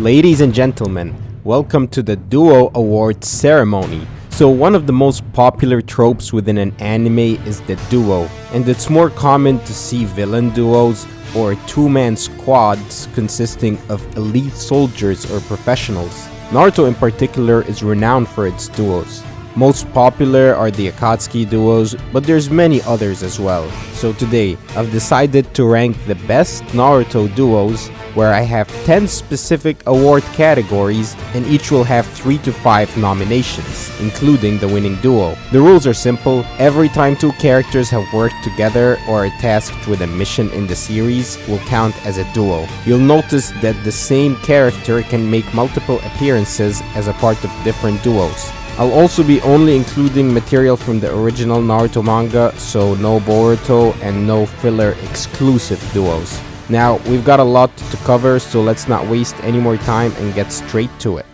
Ladies and gentlemen, welcome to the Duo Awards ceremony. So one of the most popular tropes within an anime is the duo, and it's more common to see villain duos or two-man squads consisting of elite soldiers or professionals. Naruto in particular is renowned for its duos. Most popular are the Akatsuki duos, but there's many others as well. So today, I've decided to rank the best Naruto duos, where I have 10 specific award categories and each will have 3 to 5 nominations, including the winning duo. The rules are simple. Every time two characters have worked together or are tasked with a mission in the series will count as a duo. You'll notice that the same character can make multiple appearances as a part of different duos. I'll also be only including material from the original Naruto manga, so no Boruto and no filler exclusive duos. Now, we've got a lot to cover, so let's not waste any more time and get straight to it.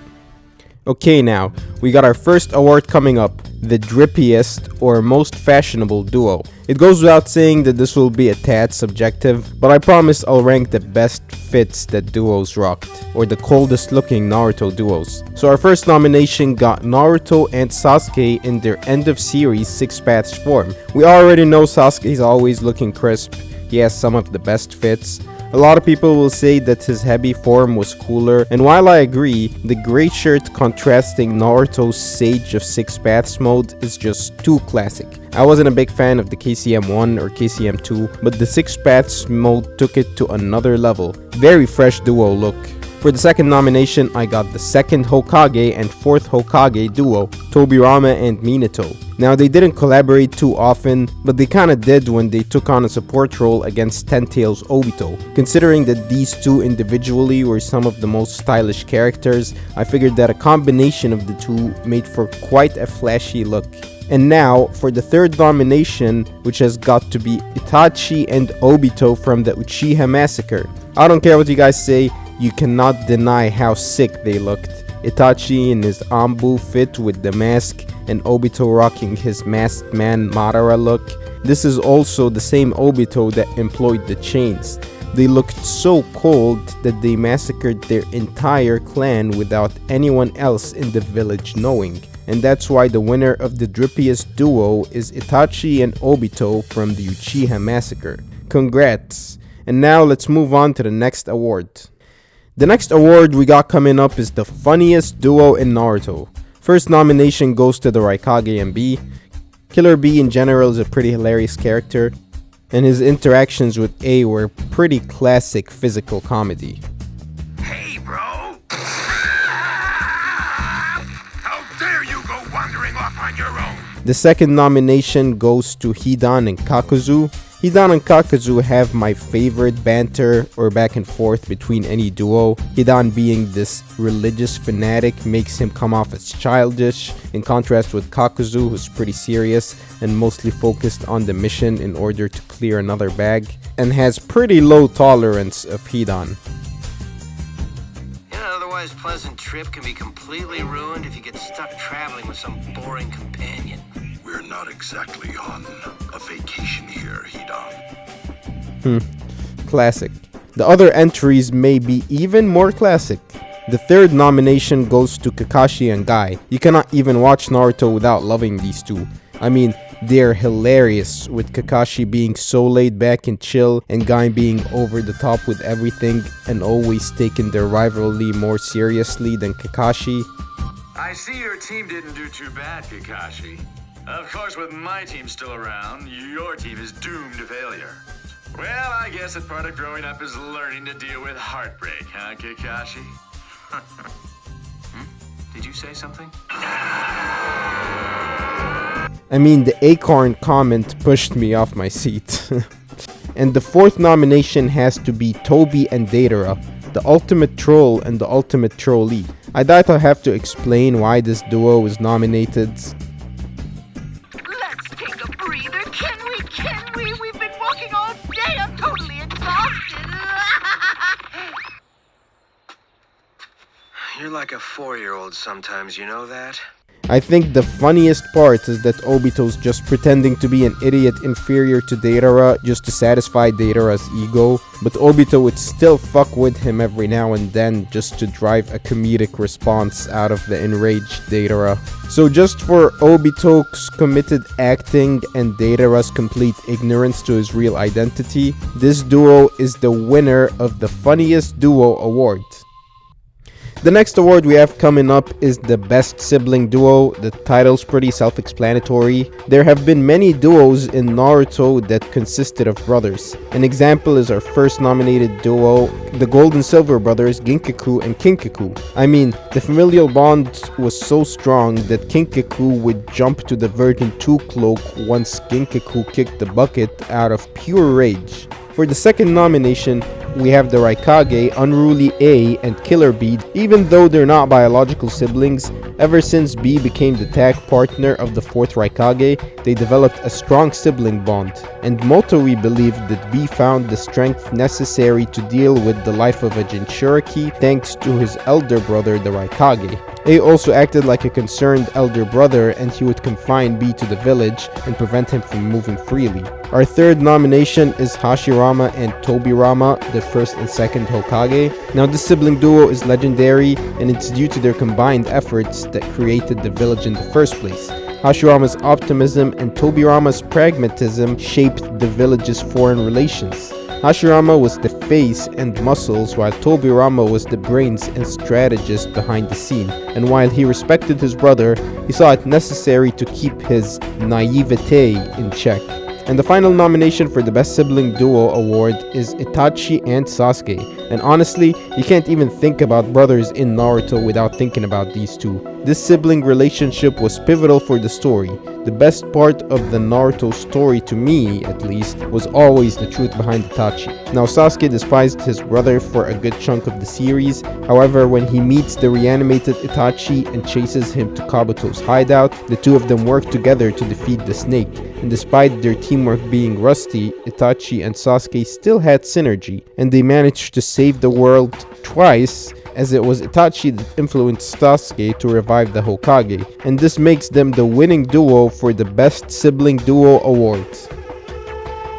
Okay, now, we got our first award coming up, the Drippiest or most fashionable duo. It goes without saying that this will be a tad subjective, but I promise I'll rank the best fits that duos rocked, or the coldest looking Naruto duos. So our first nomination got Naruto and Sasuke in their end of series 6 Paths form. We already know Sasuke's always looking crisp. He has some of the best fits. A lot of people will say that his heavy form was cooler, and while I agree, the gray shirt contrasting Naruto's Sage of 6 Paths mode is just too classic. I wasn't a big fan of the KCM1 or KCM2, but the 6 Paths mode took it to another level. Very fresh duo look. For the second nomination, I got the second Hokage and fourth Hokage duo, Tobirama and Minato. Now, they didn't collaborate too often, but they kinda did when they took on a support role against Ten Tails Obito. Considering that these two individually were some of the most stylish characters, I figured that a combination of the two made for quite a flashy look. And now, for the third nomination, which has got to be Itachi and Obito from the Uchiha Massacre. I don't care what you guys say, you cannot deny how sick they looked. Itachi in his Ambu fit with the mask, and Obito rocking his masked man Madara look. This is also the same Obito that employed the chains. They looked so cold that they massacred their entire clan without anyone else in the village knowing. And that's why the winner of the Drippiest duo is Itachi and Obito from the Uchiha Massacre. Congrats! And now let's move on to the next award. The next award we got coming up is the funniest duo in Naruto. First nomination goes to the Raikage and B. Killer B in general is a pretty hilarious character, and his interactions with A were pretty classic physical comedy. Hey, bro! How dare you go wandering off on your own? The second nomination goes to Hidan and Kakuzu. Hidan and Kakuzu have my favorite banter or back and forth between any duo. Hidan being this religious fanatic makes him come off as childish, in contrast with Kakuzu, who's pretty serious and mostly focused on the mission in order to clear another bag, and has pretty low tolerance of Hidan. An otherwise pleasant trip can be completely ruined if you get stuck traveling with some boring companion. We're not exactly on a vacation here, Hidan. Classic. The other entries may be even more classic. The third nomination goes to Kakashi and Guy. You cannot even watch Naruto without loving these two. I mean, they're hilarious, with Kakashi being so laid back and chill, and Guy being over the top with everything and always taking their rivalry more seriously than Kakashi. I see your team didn't do too bad, Kakashi. Of course, with my team still around, your team is doomed to failure. Well, I guess that part of growing up is learning to deal with heartbreak, huh, Kakashi? Did you say something? I mean, the acorn comment pushed me off my seat. And the fourth nomination has to be Tobi and Deidara, the ultimate troll and the ultimate trolley. I doubt I'll have to explain why this duo was nominated. Let's take a breather, can we? We've been walking all day. I'm totally exhausted. You're like a 4-year-old sometimes, you know that? I think the funniest part is that Obito's just pretending to be an idiot inferior to Deidara just to satisfy Deidara's ego, but Obito would still fuck with him every now and then just to drive a comedic response out of the enraged Deidara. So just for Obito's committed acting and Deidara's complete ignorance to his real identity, this duo is the winner of the Funniest Duo Award. The next award we have coming up is the Best Sibling Duo. The title's pretty self-explanatory. There have been many duos in Naruto that consisted of brothers. An example is our first nominated duo, the Gold and Silver brothers Ginkaku and Kinkaku. I mean, the familial bond was so strong that Kinkaku would jump to the Virgin 2 cloak once Ginkaku kicked the bucket out of pure rage. For the second nomination, we have the Raikage, Unruly A, and Killer B. Even though they're not biological siblings, ever since B became the tag partner of the fourth Raikage, they developed a strong sibling bond. And Motoi believed that B found the strength necessary to deal with the life of a Jinchuriki thanks to his elder brother, the Raikage. A also acted like a concerned elder brother, and he would confine B to the village and prevent him from moving freely. Our third nomination is Hashirama and Tobirama, the first and second Hokage. Now this sibling duo is legendary, and it's due to their combined efforts that created the village in the first place. Hashirama's optimism and Tobirama's pragmatism shaped the village's foreign relations. Hashirama was the face and muscles, while Tobirama was the brains and strategist behind the scene. And while he respected his brother, he saw it necessary to keep his naivete in check. And the final nomination for the Best Sibling Duo Award is Itachi and Sasuke. And honestly, you can't even think about brothers in Naruto without thinking about these two. This sibling relationship was pivotal for the story. The best part of the Naruto story, to me at least, was always the truth behind Itachi. Now Sasuke despised his brother for a good chunk of the series. However, when he meets the reanimated Itachi and chases him to Kabuto's hideout, the two of them work together to defeat the snake. And despite their teamwork being rusty, Itachi and Sasuke still had synergy, and they managed to save the world twice, as it was Itachi that influenced Sasuke to revive the Hokage, and this makes them the winning duo for the Best Sibling Duo Awards.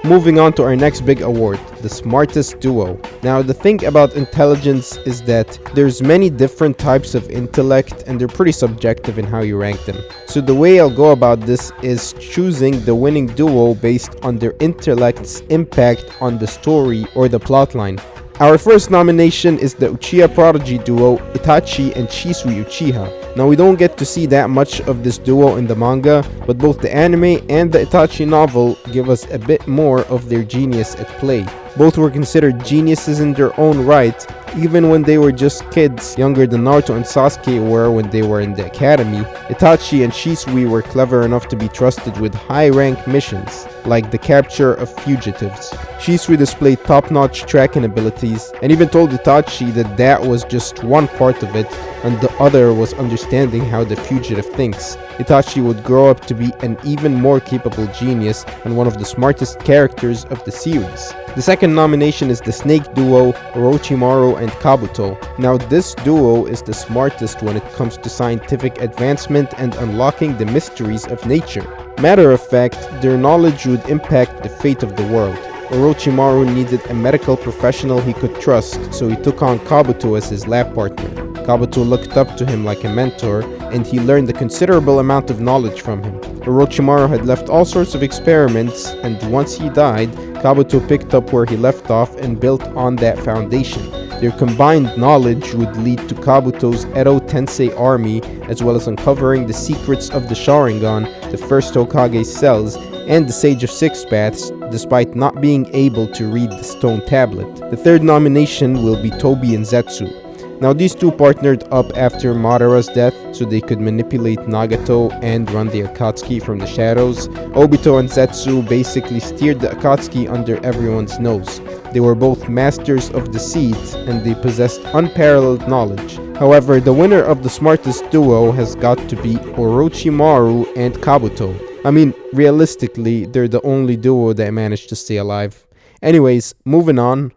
Moving on to our next big award, the Smartest Duo. Now the thing about intelligence is that there's many different types of intellect, and they're pretty subjective in how you rank them. So the way I'll go about this is choosing the winning duo based on their intellect's impact on the story or the plotline. Our first nomination is the Uchiha prodigy duo Itachi and Shisui Uchiha. Now we don't get to see that much of this duo in the manga, but both the anime and the Itachi novel give us a bit more of their genius at play. Both were considered geniuses in their own right, even when they were just kids, younger than Naruto and Sasuke were when they were in the academy. Itachi and Shisui were clever enough to be trusted with high-rank missions, like the capture of fugitives. Shisui displayed top-notch tracking abilities, and even told Itachi that that was just one part of it, and the other was understanding how the fugitive thinks. Itachi would grow up to be an even more capable genius and one of the smartest characters of the series. The second nomination is the snake duo Orochimaru and Kabuto. Now this duo is the smartest when it comes to scientific advancement and unlocking the mysteries of nature. Matter of fact, their knowledge would impact the fate of the world. Orochimaru needed a medical professional he could trust, so he took on Kabuto as his lab partner. Kabuto looked up to him like a mentor, and he learned a considerable amount of knowledge from him. Orochimaru had left all sorts of experiments, and once he died, Kabuto picked up where he left off and built on that foundation. Their combined knowledge would lead to Kabuto's Edo Tensei army, as well as uncovering the secrets of the Sharingan, the first Hokage's cells, and the Sage of Six Paths, despite not being able to read the stone tablet. The third nomination will be Tobi and Zetsu. Now these two partnered up after Madara's death so they could manipulate Nagato and run the Akatsuki from the shadows. Obito and Zetsu basically steered the Akatsuki under everyone's nose. They were both masters of the seeds, and they possessed unparalleled knowledge. However, the winner of the smartest duo has got to be Orochimaru and Kabuto. I mean, realistically, they're the only duo that managed to stay alive. Anyways, moving on.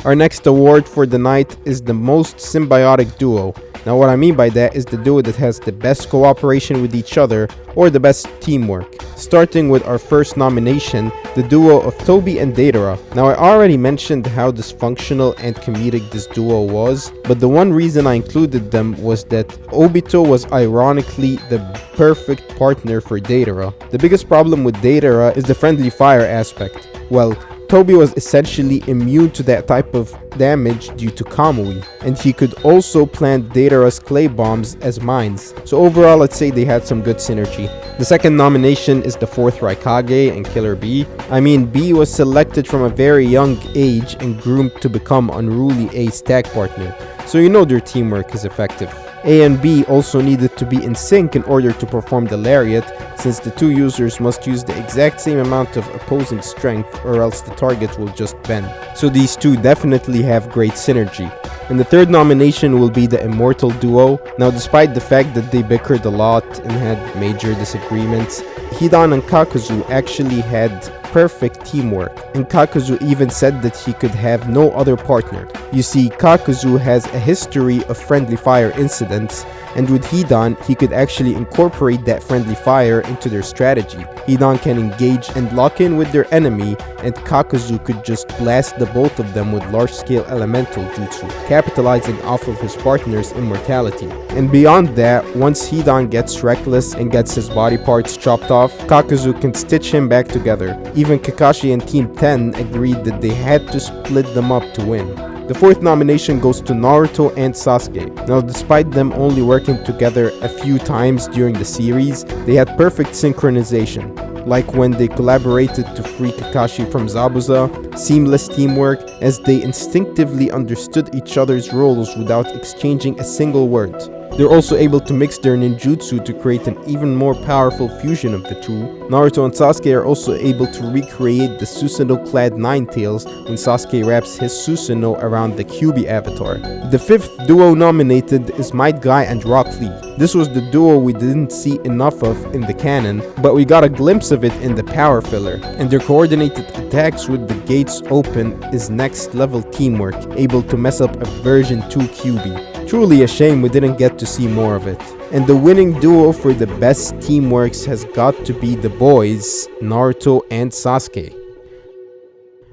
Our next award for the night is the Most Symbiotic Duo. Now what I mean by that is the duo that has the best cooperation with each other or the best teamwork. Starting with our first nomination, the duo of Toby and Deidara. Now I already mentioned how dysfunctional and comedic this duo was, but the one reason I included them was that Obito was ironically the perfect partner for Deidara. The biggest problem with Deidara is the friendly fire aspect. Well, Toby was essentially immune to that type of damage due to Kamui, and he could also plant Deidara's clay bombs as mines. So overall, I'd say they had some good synergy. The second nomination is the fourth Raikage and Killer B. I mean, B was selected from a very young age and groomed to become Unruly A's tag partner, so you know their teamwork is effective. A and B also needed to be in sync in order to perform the lariat, since the two users must use the exact same amount of opposing strength or else the target will just bend. So these two definitely have great synergy. And the third nomination will be the Immortal Duo. Now despite the fact that they bickered a lot and had major disagreements, Hidan and Kakuzu actually had perfect teamwork, and Kakuzu even said that he could have no other partner. You see, Kakuzu has a history of friendly fire incidents, and with Hidan, he could actually incorporate that friendly fire into their strategy. Hidan can engage and lock in with their enemy, and Kakuzu could just blast the both of them with large-scale elemental jutsu, capitalizing off of his partner's immortality. And beyond that, once Hidan gets reckless and gets his body parts chopped off, Kakuzu can stitch him back together. Even Kakashi and Team 10 agreed that they had to split them up to win. The fourth nomination goes to Naruto and Sasuke. Now despite them only working together a few times during the series, they had perfect synchronization. Like when they collaborated to free Kakashi from Zabuza, seamless teamwork as they instinctively understood each other's roles without exchanging a single word. They're also able to mix their ninjutsu to create an even more powerful fusion of the two. Naruto and Sasuke are also able to recreate the Susanoo-clad Ninetales when Sasuke wraps his Susanoo around the Kyuubi avatar. The fifth duo nominated is Might Guy and Rock Lee. This was the duo we didn't see enough of in the canon, but we got a glimpse of it in the power filler, and their coordinated attacks with the gates open is next level teamwork, able to mess up a version 2 Kyuubi. Truly a shame we didn't get to see more of it. And the winning duo for the best teamworks has got to be the boys, Naruto and Sasuke.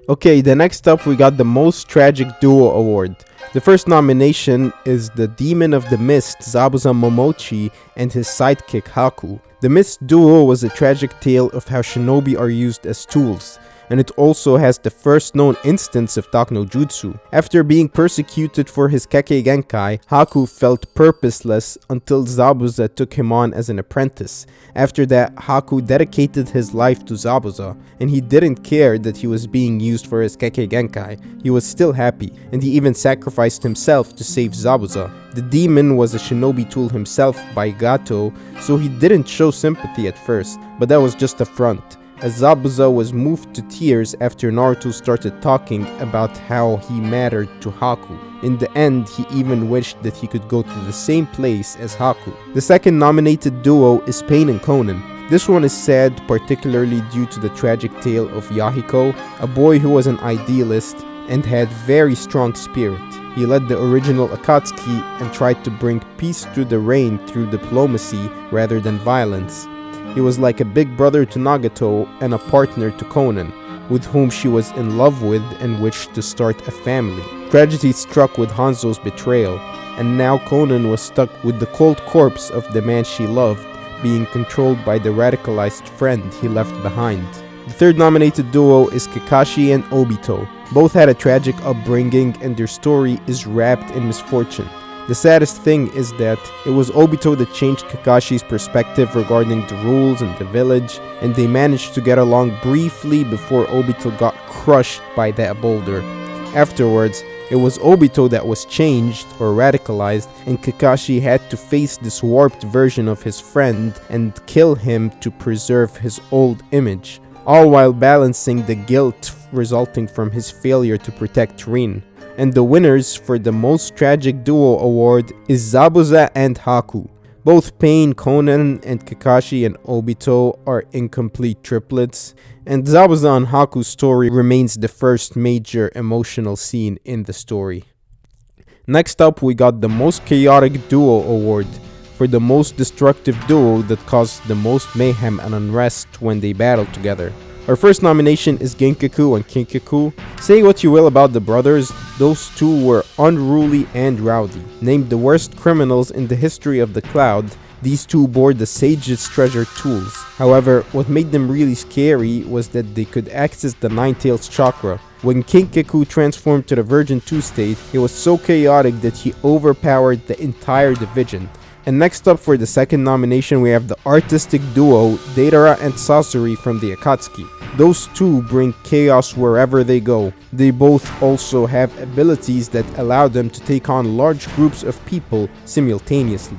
Okay, the next up we got the Most Tragic Duo Award. The first nomination is the Demon of the Mist, Zabuza Momochi, and his sidekick Haku. The Mist duo was a tragic tale of how shinobi are used as tools, and it also has the first known instance of Dark no Jutsu. After being persecuted for his Kekkei Genkai, Haku felt purposeless until Zabuza took him on as an apprentice. After that, Haku dedicated his life to Zabuza, and he didn't care that he was being used for his Kekkei Genkai. He was still happy, and he even sacrificed himself to save Zabuza. The demon was a shinobi tool himself by Gato, so he didn't show sympathy at first, but that was just a front, as Zabuza was moved to tears after Naruto started talking about how he mattered to Haku. In the end, he even wished that he could go to the same place as Haku. The second nominated duo is Pain and Conan. This one is sad, particularly due to the tragic tale of Yahiko, a boy who was an idealist and had very strong spirit. He led the original Akatsuki and tried to bring peace to the reign through diplomacy rather than violence. He was like a big brother to Nagato and a partner to Conan, with whom she was in love with and wished to start a family. Tragedy struck with Hanzo's betrayal, and now Conan was stuck with the cold corpse of the man she loved, being controlled by the radicalized friend he left behind. The third nominated duo is Kakashi and Obito. Both had a tragic upbringing and their story is wrapped in misfortune. The saddest thing is that it was Obito that changed Kakashi's perspective regarding the rules in the village, and they managed to get along briefly before Obito got crushed by that boulder. Afterwards, it was Obito that was changed or radicalized, and Kakashi had to face this warped version of his friend and kill him to preserve his old image, all while balancing the guilt resulting from his failure to protect Rin. And the winners for the Most Tragic Duo Award is Zabuza and Haku. Both Pain, Conan, and Kakashi and Obito are incomplete triplets, and Zabuza and Haku's story remains the first major emotional scene in the story. Next up, we got the Most Chaotic Duo award for the most destructive duo that caused the most mayhem and unrest when they battled together. Our first nomination is Genkaku and Kinkaku. Say what you will about the brothers, those two were unruly and rowdy. Named the worst criminals in the history of the Cloud, these two bore the sage's treasure tools. However, what made them really scary was that they could access the Nine-Tails chakra. When Kinkaku transformed to the Virgin 2 state, he was so chaotic that he overpowered the entire division. And next up for the second nomination, we have the artistic duo Deidara and Sasori from the Akatsuki. Those two bring chaos wherever they go. They both also have abilities that allow them to take on large groups of people simultaneously.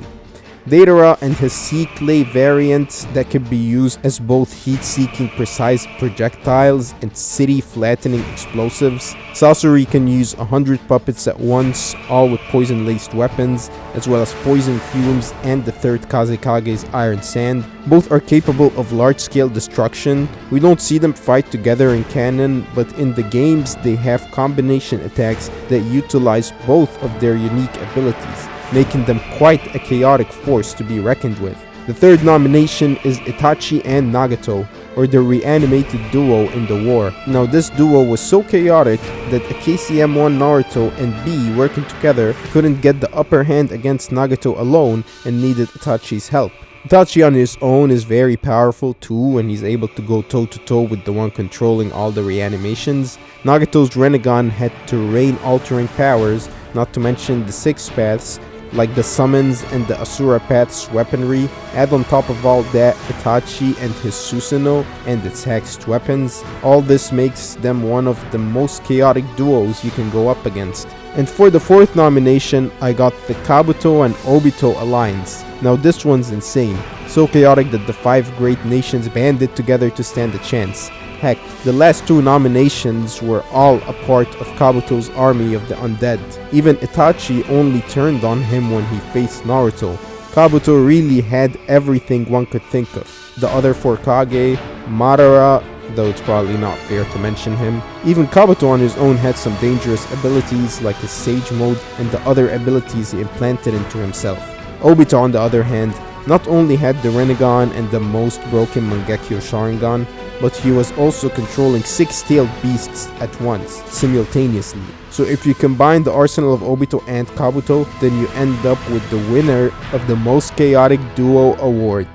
Deidara and his Sea Clay variant that could be used as both heat-seeking precise projectiles and city-flattening explosives. Sasori can use 100 puppets at once, all with poison-laced weapons, as well as poison fumes and the third Kazekage's Iron Sand. Both are capable of large-scale destruction. We don't see them fight together in canon, but in the games they have combination attacks that utilize both of their unique abilities, making them quite a chaotic force to be reckoned with. The third nomination is Itachi and Nagato, or the reanimated duo in the war. Now this duo was so chaotic that a KCM1 Naruto and B working together couldn't get the upper hand against Nagato alone and needed Itachi's help. Itachi on his own is very powerful too, and he's able to go toe to toe with the one controlling all the reanimations. Nagato's Renegon had terrain altering powers, not to mention the 6 paths, like the summons and the Asura Path's weaponry. Add on top of all that Itachi and his Susanoo and its hexed weapons. All this makes them one of the most chaotic duos you can go up against. And for the fourth nomination, I got the Kabuto and Obito alliance. Now this one's insane. So chaotic that the 5 great nations banded together to stand a chance. Heck, the last 2 nominations were all a part of Kabuto's army of the undead. Even Itachi only turned on him when he faced Naruto. Kabuto really had everything one could think of. The other 4 Kage, Madara, though it's probably not fair to mention him. Even Kabuto on his own had some dangerous abilities like his Sage Mode and the other abilities he implanted into himself. Obito on the other hand, not only had the Renegon and the most broken Mangekyo Sharingan, but he was also controlling 6-tailed beasts at once, simultaneously. So if you combine the arsenal of Obito and Kabuto, then you end up with the winner of the Most Chaotic Duo award.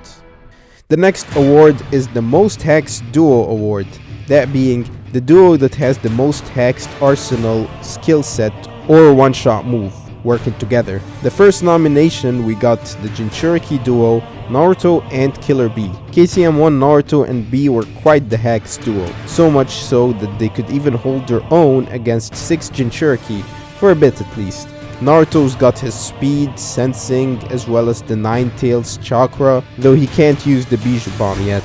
The next award is the Most Hexed Duo award, that being the duo that has the most hexed arsenal, skill set, or one-shot move working together. The first nomination we got the Jinchuriki duo, Naruto and Killer B. KCM1 Naruto and B were quite the hexed duo, so much so that they could even hold their own against 6 Jinchuriki, for a bit at least. Naruto's got his speed, sensing, as well as the Nine-Tails chakra, though he can't use the Bijou Bomb yet.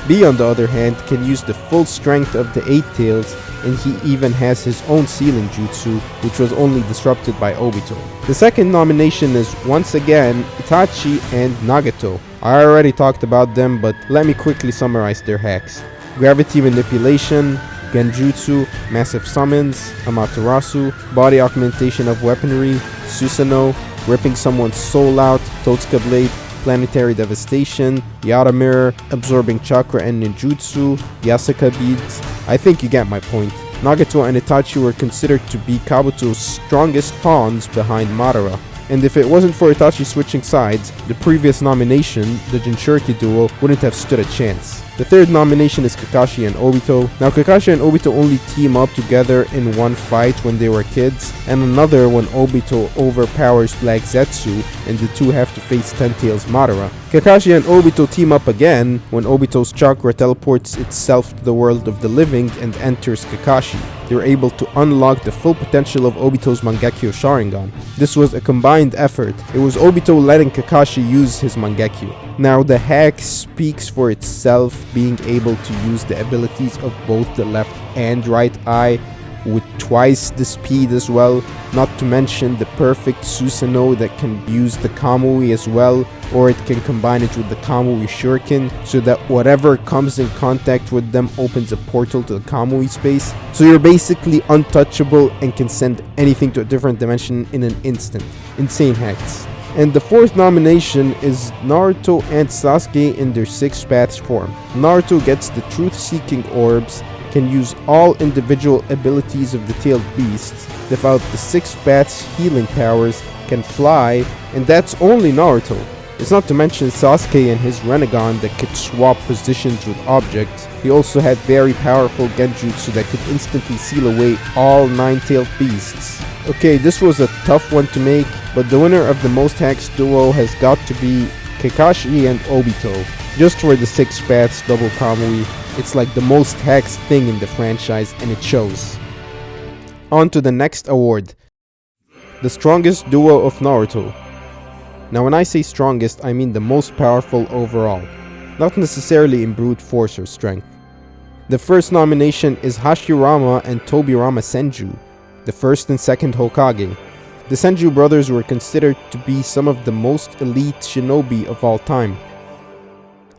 B on the other hand can use the full strength of the 8 tails, and he even has his own sealing jutsu, which was only disrupted by Obito. The second nomination is once again Itachi and Nagato. I already talked about them, but let me quickly summarize their hacks. Gravity manipulation, Genjutsu, massive summons, Amaterasu, body augmentation of weaponry, Susanoo, ripping someone's soul out, Totsuka blade, planetary devastation, Yara mirror, absorbing chakra and ninjutsu, Yasuka beads. I think you get my point. Nagato and Itachi were considered to be Kabuto's strongest pawns behind Madara. And if it wasn't for Itachi switching sides, the previous nomination, the Jinchuriki duo, wouldn't have stood a chance. The third nomination is Kakashi and Obito. Now Kakashi and Obito only team up together in one fight when they were kids, and another when Obito overpowers Black Zetsu and the two have to face Ten-Tails Madara. Kakashi and Obito team up again when Obito's chakra teleports itself to the world of the living and enters Kakashi. They're able to unlock the full potential of Obito's Mangekyo Sharingan. This was a combined effort. It was Obito letting Kakashi use his Mangekyo. Now the hack speaks for itself, being able to use the abilities of both the left and right eye, with twice the speed as well, not to mention the perfect Susanoo that can use the Kamui as well, or it can combine it with the Kamui Shuriken, so that whatever comes in contact with them opens a portal to the Kamui space. So you're basically untouchable and can send anything to a different dimension in an instant. Insane hacks. And the fourth nomination is Naruto and Sasuke in their 6 paths form. Naruto gets the truth-seeking orbs, can use all individual abilities of the tailed beasts, without the 6 paths healing powers, can fly, and that's only Naruto. It's not to mention Sasuke and his Rinnegan that could swap positions with objects. He also had very powerful genjutsu that could instantly seal away all 9-tailed beasts. Okay, this was a tough one to make, but the winner of the most Hex Duo has got to be Kakashi and Obito. Just for the 6 paths double Kamui, it's like the most Hex thing in the franchise, and it shows. On to the next award. The strongest duo of Naruto. Now when I say strongest, I mean the most powerful overall, not necessarily in brute force or strength. The first nomination is Hashirama and Tobirama Senju, the first and second Hokage. The Senju brothers were considered to be some of the most elite shinobi of all time.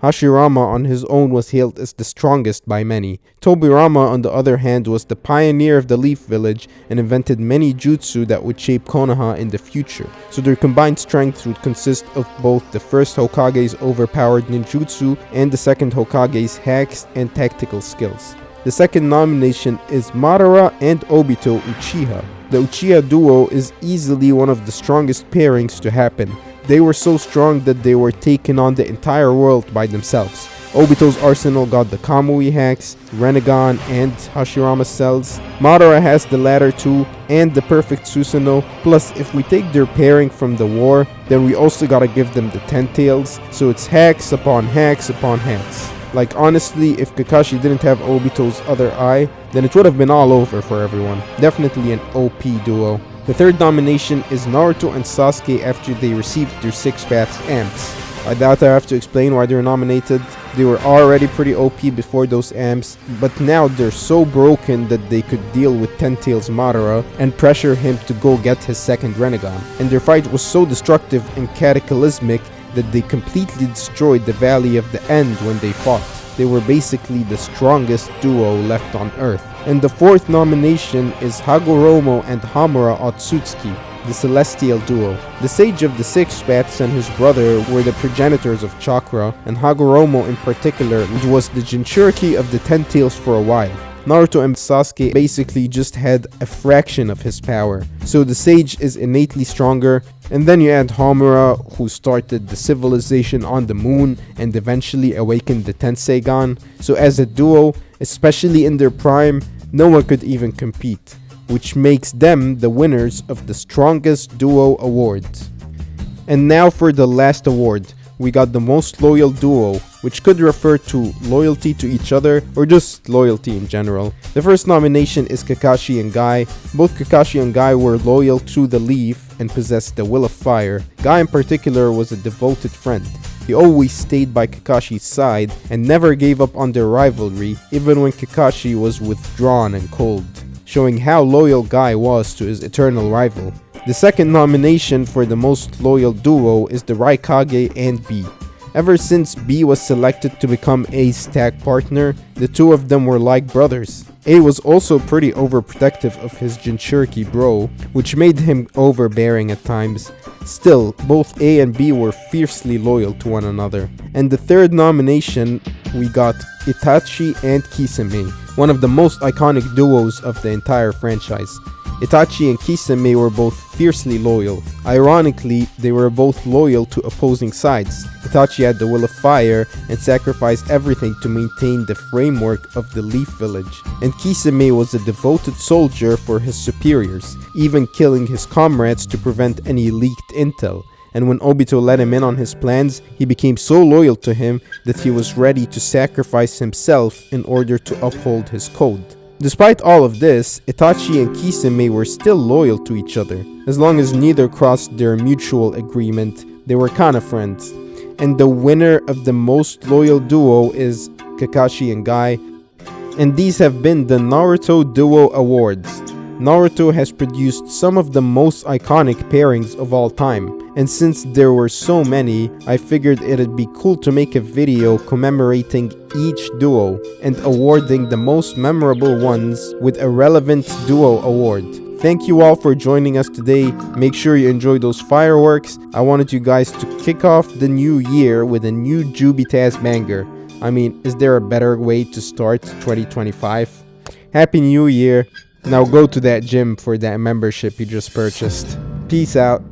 Hashirama on his own was hailed as the strongest by many. Tobirama on the other hand was the pioneer of the Leaf Village and invented many jutsu that would shape Konoha in the future, so their combined strength would consist of both the first Hokage's overpowered ninjutsu and the second Hokage's hacks and tactical skills. The second nomination is Madara and Obito Uchiha. The Uchiha duo is easily one of the strongest pairings to happen. They were so strong that they were taking on the entire world by themselves. Obito's arsenal got the Kamui hacks, Rinnegan, and Hashirama cells. Madara has the latter two and the perfect Susanoo. Plus, if we take their pairing from the war, then we also gotta give them the 10 tails. So it's hacks upon hacks upon hacks. Like honestly, if Kakashi didn't have Obito's other eye, then it would have been all over for everyone. Definitely an OP duo. The third nomination is Naruto and Sasuke after they received their 6 paths amps. I doubt I have to explain why they were nominated. They were already pretty OP before those amps, but now they're so broken that they could deal with 10 Tails Madara and pressure him to go get his second Rinnegan. And their fight was so destructive and cataclysmic that they completely destroyed the Valley of the End when they fought. They were basically the strongest duo left on Earth. And the fourth nomination is Hagoromo and Hamura Otsutsuki, the Celestial Duo. The Sage of the 6 Paths and his brother were the progenitors of Chakra, and Hagoromo in particular was the Jinchuriki of the 10 Tails for a while. Naruto and Sasuke basically just had a fraction of his power, so the Sage is innately stronger. And then you add Hamura, who started the civilization on the moon and eventually awakened the Tenseigan. So as a duo, especially in their prime, no one could even compete, which makes them the winners of the Strongest Duo Award. And now for the last award, we got the Most Loyal Duo, which could refer to loyalty to each other or just loyalty in general. The first nomination is Kakashi and Guy. Both Kakashi and Guy were loyal to the Leaf and possessed the Will of Fire. Guy in particular was a devoted friend. He always stayed by Kakashi's side and never gave up on their rivalry, even when Kakashi was withdrawn and cold, showing how loyal Guy was to his eternal rival. The second nomination for the most loyal duo is the Raikage and B. Ever since B was selected to become A's tag partner, the two of them were like brothers. A was also pretty overprotective of his Jinchuriki bro, which made him overbearing at times. Still, both A and B were fiercely loyal to one another. And the third nomination, we got Itachi and Kisame, one of the most iconic duos of the entire franchise. Itachi and Kisame were both fiercely loyal. Ironically, they were both loyal to opposing sides. Itachi had the Will of Fire and sacrificed everything to maintain the framework of the Leaf Village. And Kisame was a devoted soldier for his superiors, even killing his comrades to prevent any leaked intel. And when Obito let him in on his plans, he became so loyal to him that he was ready to sacrifice himself in order to uphold his code. Despite all of this, Itachi and Kisame were still loyal to each other. As long as neither crossed their mutual agreement, they were kinda friends. And the winner of the most loyal duo is Kakashi and Guy. And these have been the Naruto Duo Awards. Naruto has produced some of the most iconic pairings of all time, and since there were so many, I figured it'd be cool to make a video commemorating each duo and awarding the most memorable ones with a relevant duo award. Thank you all for joining us today. Make sure you enjoy those fireworks. I wanted you guys to kick off the new year with a new JuubiTaz banger. I mean, is there a better way to start 2025? Happy New Year. Now go to that gym for that membership you just purchased. Peace out.